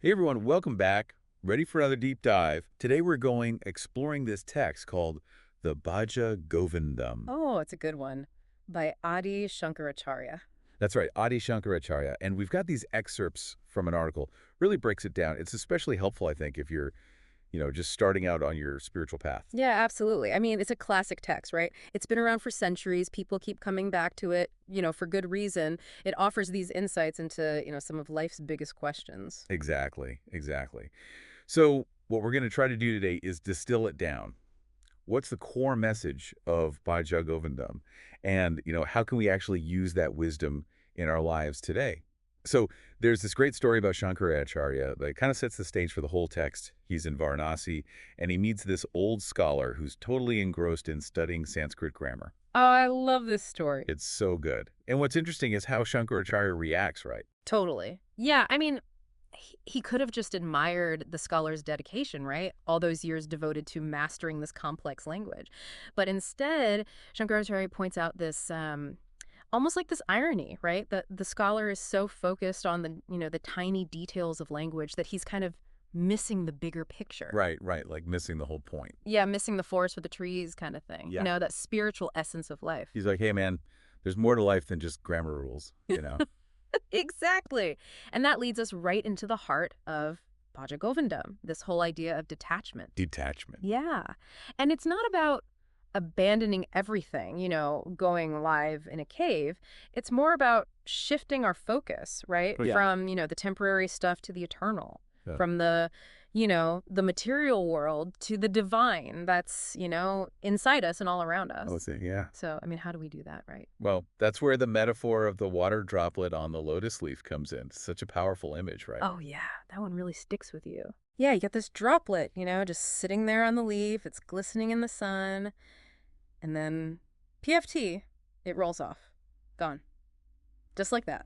Hey everyone, welcome back. Ready for another deep dive. Today we're going exploring this text called the Bhaja Govindam. Oh, it's a good one. By Adi Shankaracharya. That's right, Adi Shankaracharya. And we've got these excerpts from an article. Really breaks it down. It's especially helpful, I think, if you're, just starting out on your spiritual path. Yeah, absolutely. I mean, it's a classic text, right? It's been around for centuries. People keep coming back to it, for good reason. It offers these insights into, some of life's biggest questions. Exactly, exactly. So what we're going to try to do today is distill it down. What's the core message of Bhaja Govindam? And, how can we actually use that wisdom in our lives today? So there's this great story about Shankaracharya that kind of sets the stage for the whole text. He's in Varanasi, and he meets this old scholar who's totally engrossed in studying Sanskrit grammar. Oh, I love this story. It's so good. And what's interesting is how Shankaracharya reacts, right? Totally. Yeah, I mean, he could have just admired the scholar's dedication, right? All those years devoted to mastering this complex language. But instead, Shankaracharya points out this almost like this irony, right? That the scholar is so focused on the tiny details of language that he's kind of missing the bigger picture. Right, right, like missing the whole point. Yeah, missing the forest with the trees kind of thing. Yeah. That spiritual essence of life. He's like, hey, man, there's more to life than just grammar rules. Exactly. And that leads us right into the heart of Bhaja Govindam, this whole idea of detachment. Detachment. Yeah. And it's not about abandoning everything, going live in a cave. It's more about shifting our focus, right? Yeah. From, the temporary stuff to the eternal, Yeah. from the material world to the divine that's, inside us and all around us. I would say, yeah. So, I mean, how do we do that, right? Well, that's where the metaphor of the water droplet on the lotus leaf comes in. It's such a powerful image, right? Oh, yeah. That one really sticks with you. Yeah, you get this droplet, just sitting there on the leaf. It's glistening in the sun. And then PFT, it rolls off. Gone. Just like that.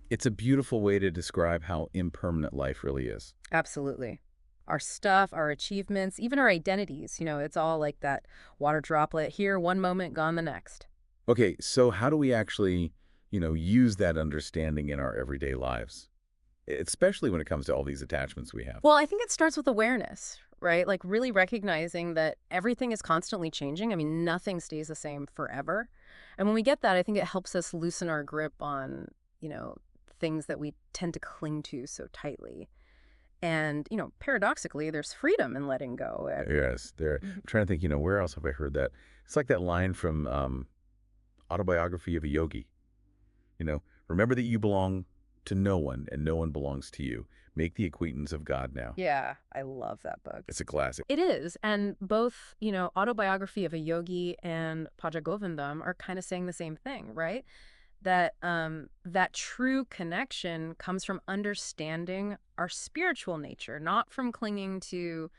It's a beautiful way to describe how impermanent life really is. Absolutely. Our stuff, our achievements, even our identities, it's all like that water droplet here, one moment, gone the next. Okay, so how do we actually, use that understanding in our everyday lives? Especially when it comes to all these attachments we have. Well, I think it starts with awareness, right? Like really recognizing that everything is constantly changing. I mean, nothing stays the same forever. And when we get that, I think it helps us loosen our grip on, things that we tend to cling to so tightly. And, paradoxically, there's freedom in letting go. Yes, there. I'm trying to think, where else have I heard that? It's like that line from Autobiography of a Yogi. Remember that you belong to no one and no one belongs to you. Make the acquaintance of God now. Yeah, I love that book. It's a classic. It is. And both, Autobiography of a Yogi and Bhaja Govindam are kind of saying the same thing, right? That that true connection comes from understanding our spiritual nature, not from clinging to,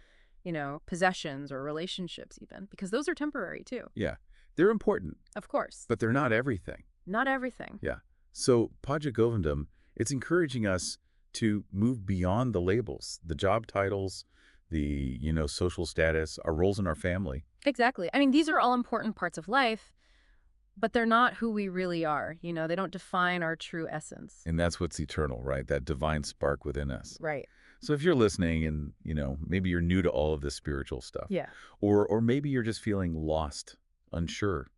possessions or relationships even, because those are temporary too. Yeah, they're important, Of course. but they're not everything. Not everything. Yeah. So Bhaja Govindam, it's encouraging us to move beyond the labels, the job titles, the, social status, our roles in our family. Exactly. I mean, these are all important parts of life, but they're not who we really are. They don't define our true essence. And that's what's eternal, right? That divine spark within us. Right. So if you're listening and, maybe you're new to all of this spiritual stuff, Yeah. or maybe you're just feeling lost, unsure,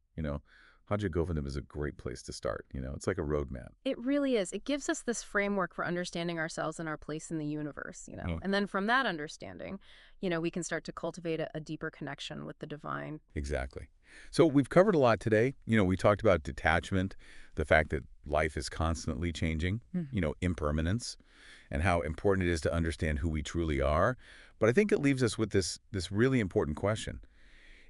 Bhaja Govindam is a great place to start. It's like a roadmap. It really is. It gives us this framework for understanding ourselves and our place in the universe, Mm. And then from that understanding, we can start to cultivate a deeper connection with the divine. Exactly. So we've covered a lot today. We talked about detachment, the fact that life is constantly changing, impermanence, and how important it is to understand who we truly are. But I think it leaves us with this really important question.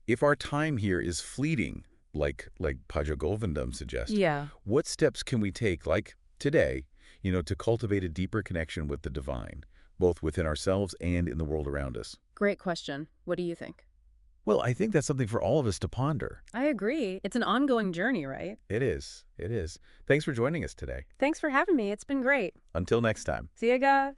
If our time here is fleeting, like Bhaja Govindam suggests, Yeah. what steps can we take, like today, to cultivate a deeper connection with the divine, both within ourselves and in the world around us? Great question. What do you think? Well, I think that's something for all of us to ponder. I agree. It's an ongoing journey, right? It is. It is. Thanks for joining us today. Thanks for having me. It's been great. Until next time. See you, guys.